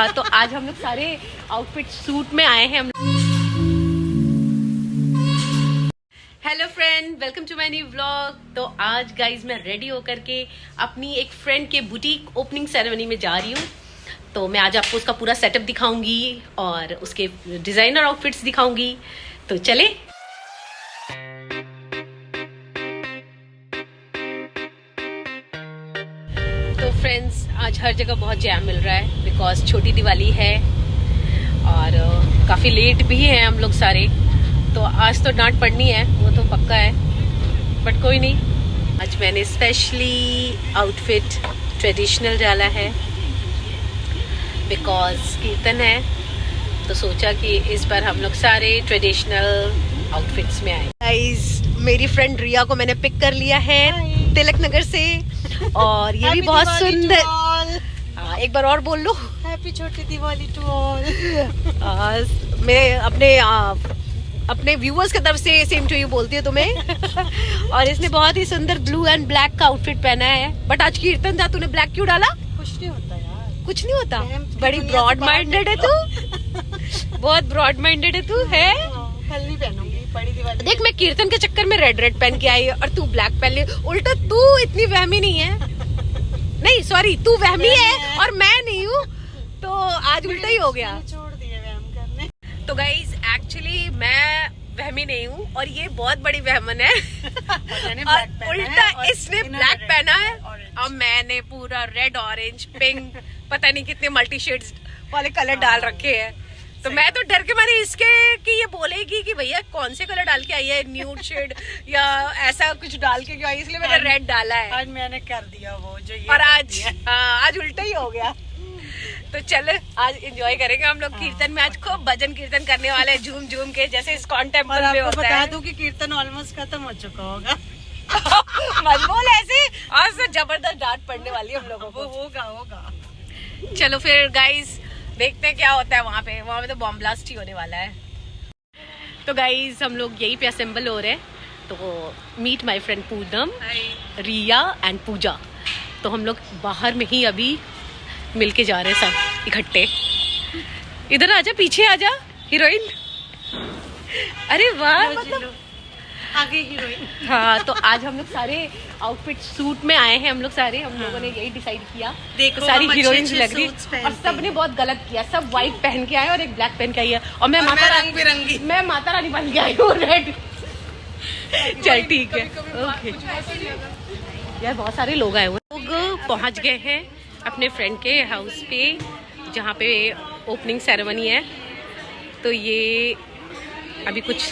तो आज हम लोग सारे आउटफिट सूट में आए हैं हम। Hello friend, welcome to my new vlog. तो आज गाइज मैं रेडी होकर के अपनी एक फ्रेंड के बुटीक ओपनिंग सेरेमनी में जा रही हूँ। तो मैं आज आपको उसका पूरा सेटअप दिखाऊंगी और उसके डिजाइनर आउटफिट्स दिखाऊंगी। तो चले। तो फ्रेंड्स, आज हर जगह बहुत जैम मिल रहा है बिकॉज छोटी दिवाली है और काफ़ी लेट भी हैं हम लोग सारे। तो आज तो डांट पड़नी है, वो तो पक्का है, बट कोई नहीं। आज मैंने स्पेशली आउटफिट ट्रेडिशनल डाला है बिकॉज कीर्तन है, तो सोचा कि इस बार हम लोग सारे ट्रेडिशनल आउटफिट्स में आए। गाइस, मेरी फ्रेंड रिया को मैंने पिक कर लिया है तिलक नगर से और ये भी बहुत सुंदर। एक बार और बोल लो, हैप्पी छोटी दिवाली टू ऑल। मैं अपने व्यूअर्स की तरफ से सेम टू यू बोलती हूँ तुम्हें। और इसने बहुत ही सुंदर ब्लू एंड ब्लैक का आउटफिट पहना है। बट आज कीर्तन था, तूने ब्लैक क्यों डाला? कुछ नहीं होता यार, कुछ नहीं होता। बड़ी ब्रॉड माइंडेड है तू, बहुत ब्रॉड माइंडेड है तू है। कल नहीं पहनूंगी बड़ी दिवाली। देख, मैं कीर्तन के चक्कर में रेड पहन के आई और तू ब्लैक पहन ली। उल्टा तू इतनी वहमी नहीं है। नहीं सॉरी, तू वहमी है और मैं नहीं हूँ, तो आज उल्टा ही हो गया। छोड़ दिए वहम करने। तो गाइज, एक्चुअली मैं वहमी नहीं हूँ और ये बहुत बड़ी वहमन है। उल्टा इसने ब्लैक पहना है और मैंने पूरा रेड, ऑरेंज, पिंक, पता नहीं कितने मल्टी शेड्स वाले कलर डाल रखे हैं। तो मैं तो डर के मारे इसके कि ये बोलेगी कि भैया कौन से कलर डाल के आई है, न्यूड शेड या ऐसा कुछ डाल के क्यों आई, इसलिए मैंने रेड डाला है। आज मैंने कर दिया वो जो ये, और आज उल्टा ही हो गया। तो चल, आज एंजॉय करेंगे हम लोग कीर्तन में। आज खूब भजन कीर्तन करने वाले हैं झूम झूम के, जैसे इस्कॉन टेम्पल में होता है। बता दूं कि कीर्तन ऑलमोस्ट खत्म हो चुका होगा। मत बोल ऐसे, आज से जबरदस्त डांट पड़ने वाली है हम लोगों को। होगा। चलो फिर गाइज, देखते हैं क्या होता है वहाँ पे तो बॉम्ब ब्लास्ट ही होने वाला है। तो गाइज, हम लोग यहीं पे असेंबल हो रहे हैं। तो meet my friend Poonam, Riya and Pooja. तो हम लोग बाहर में ही अभी मिलके जा रहे हैं सब इकट्ठे। इधर आजा, पीछे आजा हीरोइन। अरे वाह, मतलब आगे हीरोइन। हाँ, तो आज हम लोग सारे आउटफिट सूट में आए हैं। हम लोगों ने यही डिसाइड किया। देखो, तो सारी हम हीरोइंस अच्छे लग रही और सबने बहुत गलत किया। सब व्हाइट पहन के आए और एक ब्लैक पहन के आई है और मैं माता रानी बन के आई हूँ रेड। चल ठीक है, ओके। यार बहुत सारे लोग आए हुए। लोग पहुँच गए हैं अपने फ्रेंड के हाउस पे जहाँ पे ओपनिंग सेरेमनी है। तो ये अभी कुछ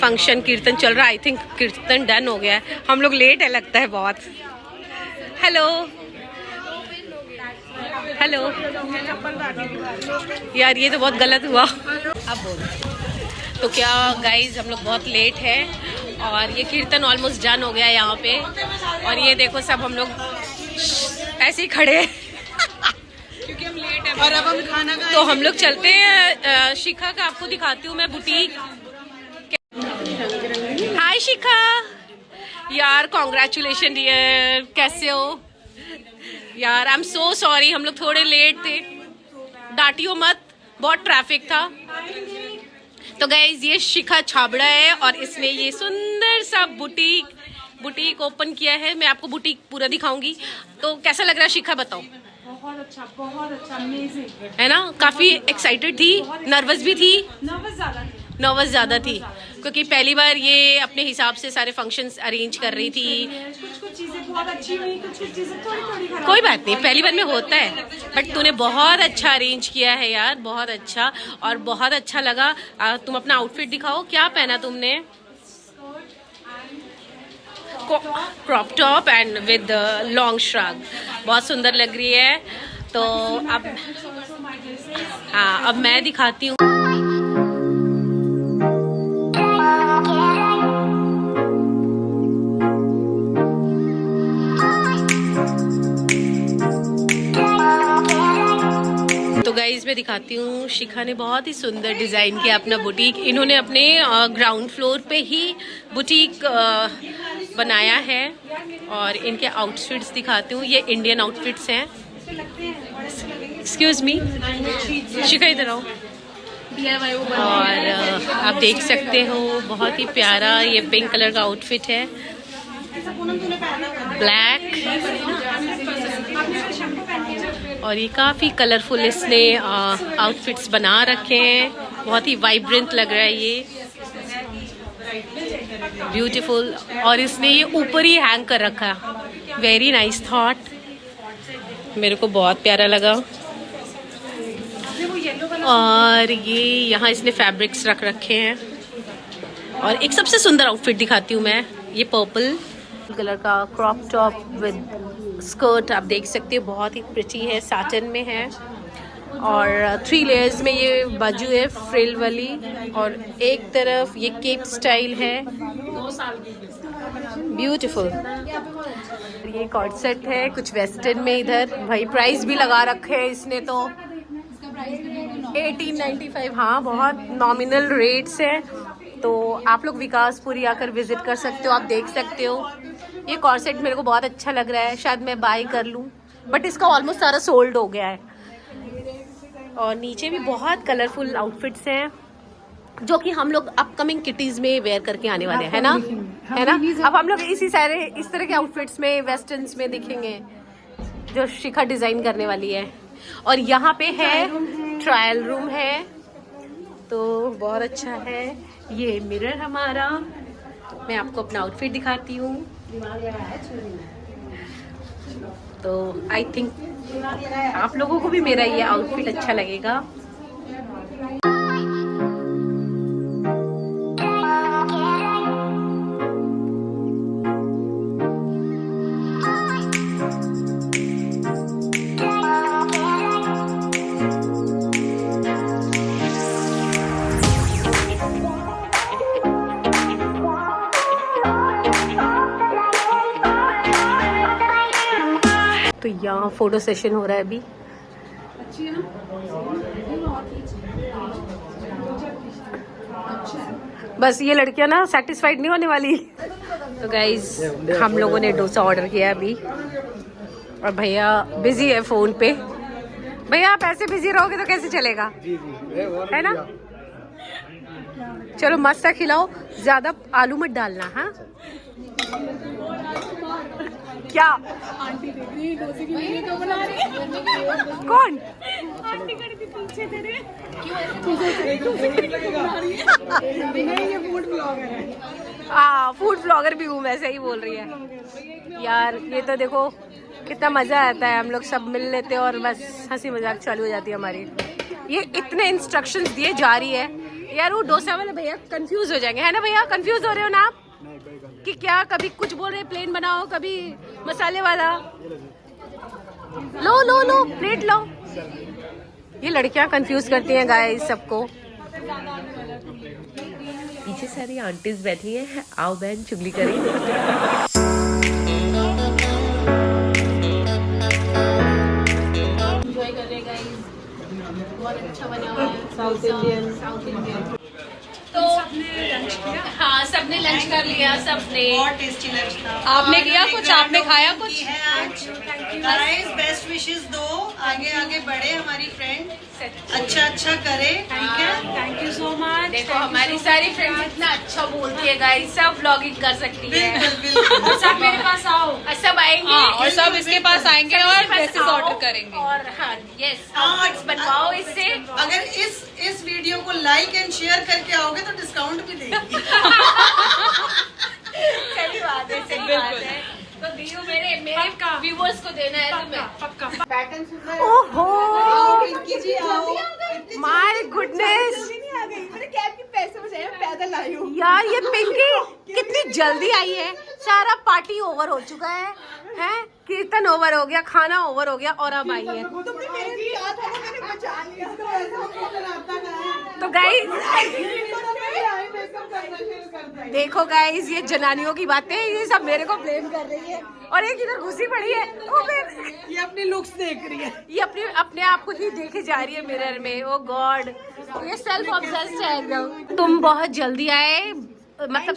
फंक्शन कीर्तन चल रहा है। आई थिंक कीर्तन डन हो गया है। हम लोग लेट है लगता है बहुत। हेलो हेलो यार, ये तो बहुत गलत हुआ। अब बोल। तो क्या गाइज, हम लोग बहुत लेट है और ये कीर्तन ऑलमोस्ट डन हो गया है यहाँ पे। और ये देखो, सब हम लोग ऐसे ही खड़े हैं क्योंकि हम लेट है। और अब हम खाना खाएंगे। तो हम लोग चलते हैं शिखा का, आपको दिखाती हूँ मैं बुटीक। हाय शिखा, यार कॉन्ग्रेचुलेशन डियर, कैसे हो यार? आई एम सो सॉरी, हम लोग थोड़े लेट थे। डांटियो मत, बहुत ट्रैफिक था। तो गाइस, ये शिखा छाबड़ा है और इसने ये सुंदर सा बुटीक ओपन किया है। मैं आपको बुटीक पूरा दिखाऊंगी। तो कैसा लग रहा है शिखा, बताओ? बहुत अच्छा अमेजिंग है ना? काफी एक्साइटेड थी, नर्वस भी थी। नर्वस ज्यादा थी क्योंकि पहली बार ये अपने हिसाब से सारे फंक्शंस अरेंज कर रही थी। कुछ चीजें बहुत अच्छी हुई, कुछ चीजें थोड़ी खराब। कोई बात नहीं, पहली बार में होता है, बट तूने बहुत अच्छा अरेंज किया है यार, बहुत अच्छा। और बहुत अच्छा लगा। तुम अपना आउटफिट दिखाओ, क्या पहना तुमने? Crop top and with long shrug, बहुत सुंदर लग रही है। तो अब हाँ, अब मैं दिखाती हूँ। तो गाइज, मैं दिखाती हूँ, शिखा ने बहुत ही सुंदर डिज़ाइन किया अपना बुटीक। इन्होंने अपने ग्राउंड फ्लोर पे ही बुटीक बनाया है और इनके आउटफिट्स दिखाती हूँ। ये इंडियन आउटफिट्स हैं। एक्सक्यूज मी, शिखा इधर आओ। और आप देख सकते हो बहुत ही प्यारा ये पिंक कलर का आउटफिट है, ब्लैक, और ये काफ़ी कलरफुल इसने आउटफिट्स बना रखे हैं, बहुत ही वाइब्रेंट लग रहा है ये, ब्यूटीफुल। और इसने ये ऊपर ही हैंग कर रखा, वेरी नाइस थॉट, मेरे को बहुत प्यारा लगा। और ये यहाँ इसने फैब्रिक्स रख रखे हैं। और एक सबसे सुंदर आउटफिट दिखाती हूँ मैं, ये पर्पल कलर का क्रॉप टॉप विद स्कर्ट, आप देख सकते हो बहुत ही प्रिटी है, साटन में है, और 3 लेयर्स में ये बाजू है फ्रिल वाली, और एक तरफ ये केप स्टाइल है, ब्यूटीफुल। ये कॉर्ड सेट है कुछ वेस्टर्न में, इधर भाई प्राइस भी लगा रखे हैं इसने तो 1895, हाँ बहुत नॉमिनल रेट्स है। तो आप लोग विकासपुरी आकर विजिट कर सकते हो, आप देख सकते हो। ये कॉर्ड सेट मेरे को बहुत अच्छा लग रहा है, शायद मैं बाय कर लूँ, बट इसका ऑलमोस्ट सारा सोल्ड हो गया है। और नीचे भी बहुत कलरफुल आउटफिट्स हैं जो कि हम लोग अपकमिंग किटीज में वेयर करके आने वाले हैं, है ना? अब हम लोग इस तरह के आउटफिट्स में वेस्टर्न्स में दिखेंगे जो शिखा डिजाइन करने वाली है। और यहाँ पे है ट्रायल रूम है, तो बहुत अच्छा है। ये मिरर हमारा, मैं आपको अपना आउटफिट दिखाती हूँ। तो आई थिंक आप लोगों को भी मेरा ये आउटफिट अच्छा लगेगा। तो यहाँ फोटो सेशन हो रहा है अभी। बस ये लड़कियां ना सेटिस्फाइड नहीं होने वाली। तो गाइज हम लोगों ने डोसा ऑर्डर किया अभी, और भैया बिजी है फोन पे। भैया आप ऐसे बिजी रहोगे तो कैसे चलेगा, है ना? चलो मस्त सा खिलाओ, ज्यादा आलू मत डालना। हाँ क्या आंटी देख रही है डोसे की वीडियो बना रही है? कौन आंटी कर दी पीछे तेरे? क्यों नहीं, ये फूड ब्लॉगर है। हाँ फूड ब्लॉगर भी हूँ मैं, सही बोल रही है यार। ये तो देखो कितना मजा आता है, हम लोग सब मिल लेते हैं और बस हंसी मजाक चालू हो जाती है हमारी। ये इतने इंस्ट्रक्शंस दिए जा रही है यार, वो डोसा वाले भैया कंफ्यूज हो जाएंगे, है ना भैया? कंफ्यूज हो रहे हो ना आप कि क्या? कभी कुछ बोल रहे प्लेन बनाओ, कभी मसाले वाला। लो लो लो प्लेट लो। ये लड़कियां कंफ्यूज करती हैं गाइस सबको। पीछे सारी आंटीज बैठी हैं, आओ बहन चुगली करें। एंजॉय कर रहे गाइस, बहुत अच्छा बना हुआ है, साउथ इंडियन। तो हाँ सबने लंच कर लिया, सबने बहुत टेस्टी लंच था। आपने किया कुछ, आपने खाया कुछ? है आज गाइस, बेस्ट विशेस दो, आगे आगे बढ़े हमारी फ्रेंड, अच्छा अच्छा करे। ठीक है, थैंक यू सो मच। देखो हमारी सारी फ्रेंड्स इतना अच्छा बोलती है गाइस, सब व्लॉगिंग कर सकती है। बिल्कुल सब मेरे पास आओ, सब आएंगे और सब इसके पास आएंगे और ड्रेसेस ऑर्डर करेंगे। और हाँ यस आउटफिट्स बनवाओ इससे। अगर इस वीडियो को लाइक एंड शेयर करके आओगे तो डिस्काउंट भी देगी। सही बात है, सही बात है। तो दियो मेरे व्यूअर्स को देना है तुम्हें पक्का। पैटर्न सुंदर। ओहो माय गुडनेस, मैंने कैब के पैसे बचाए, पैदल आई हूँ यार ये पिंकी कितनी जल्दी आई है। सारा पार्टी ओवर हो चुका है, हैं? कीर्तन ओवर हो गया, खाना ओवर हो गया, और अब आई है। तुमने मेरे लिए कहा था ना, मैंने बचा लिया। तो ऐसा तो गाइस देखो गाइस, ये जनानियों की बातें, ये सब मेरे को ब्लेम कर रही है, और एक इधर घुसी पड़ी है। ये अपने लुक्स देख रही है, ये अपने आप को ही देखे जा रही है मिरर में। ओ गॉड, ये सेल्फ ऑब्सेस्ड है एकदम। तुम बहुत जल्दी आए, मतलब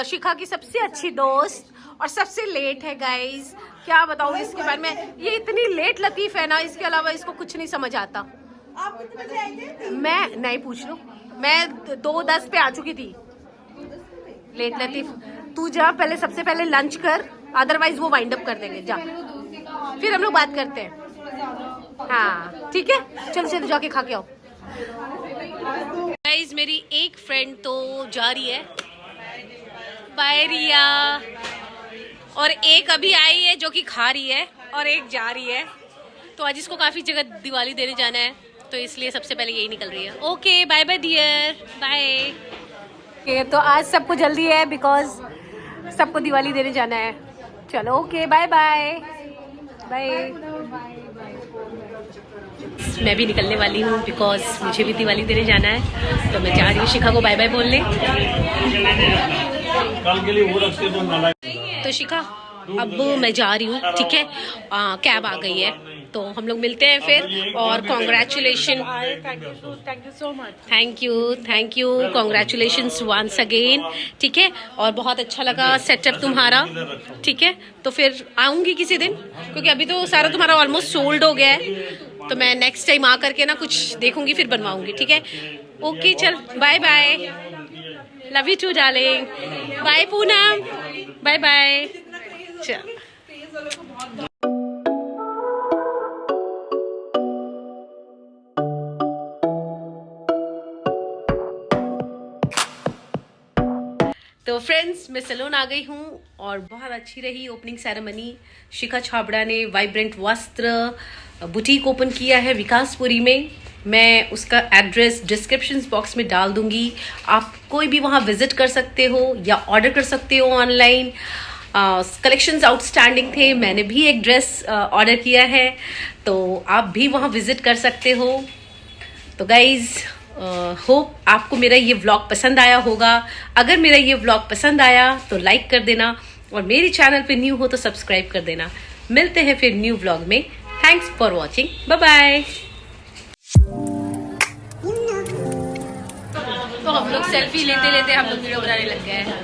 शिखा की सबसे अच्छी दोस्त और सबसे लेट है गाइज। क्या बताऊँ इसके बारे में, ये इतनी लेट लतीफ है ना, इसके अलावा इसको कुछ नहीं समझ आता। आप कितने बजे आए थे? मैं नहीं पूछ लो, मैं 2:10 पे आ चुकी थी। लेट लतीफ, तू जा पहले, सबसे पहले लंच कर, अदरवाइज वो वाइंड अप कर देंगे। जा, फिर हम लोग बात करते हैं। हाँ ठीक है, चलो चलो जाके खा के आओ। गाइस मेरी एक फ्रेंड तो जा रही है, बाय रिया, और एक अभी आई है जो कि खा रही है, और एक जा रही है। तो आज इसको काफी जगह दिवाली देने जाना है, तो इसलिए सबसे पहले यही निकल रही है। Okay bye bye dear, bye. तो आज सबको जल्दी है बिकॉज सबको दिवाली देने जाना है। चलो ओके बाय बाय बाय। मैं भी निकलने वाली हूँ बिकॉज मुझे भी दिवाली देने जाना है, तो मैं जा रही हूँ शिखा को बाय बाय बोलने। तो शिखा अब मैं जा रही हूँ, ठीक है, कैब आ गई है, तो हम लोग मिलते हैं फिर। और congratulation, thank you so much. Thank you congratulation once again, ठीक है। और बहुत अच्छा लगा सेटअप तुम्हारा, ठीक है। तो फिर आऊंगी किसी दिन, क्योंकि अभी तो सारा तुम्हारा ऑलमोस्ट सोल्ड हो गया है, तो मैं नेक्स्ट टाइम आ करके ना कुछ देखूंगी, फिर बनवाऊंगी, ठीक है। ओके चल bye bye, love you too darling, bye Poonam, bye bye. चल तो फ्रेंड्स मैं सैलून आ गई हूँ और बहुत अच्छी रही ओपनिंग सेरेमनी। शिखा छाबड़ा ने वाइब्रेंट वस्त्र बुटीक ओपन किया है विकासपुरी में। मैं उसका एड्रेस डिस्क्रिप्शन बॉक्स में डाल दूंगी, आप कोई भी वहाँ विजिट कर सकते हो या ऑर्डर कर सकते हो ऑनलाइन। कलेक्शंस आउटस्टैंडिंग थे, मैंने भी एक ड्रेस ऑर्डर किया है, तो आप भी वहाँ विजिट कर सकते हो। तो गाइज होप आपको मेरा ये व्लॉग पसंद आया होगा। अगर मेरा ये व्लॉग पसंद आया तो लाइक कर देना, और मेरे चैनल पे न्यू हो तो सब्सक्राइब कर देना। मिलते हैं फिर न्यू व्लॉग में। Thanks for watching, bye bye. तो हम लोग सेल्फी लेते लेते हम लोग वीडियो बनाने लग गए हैं।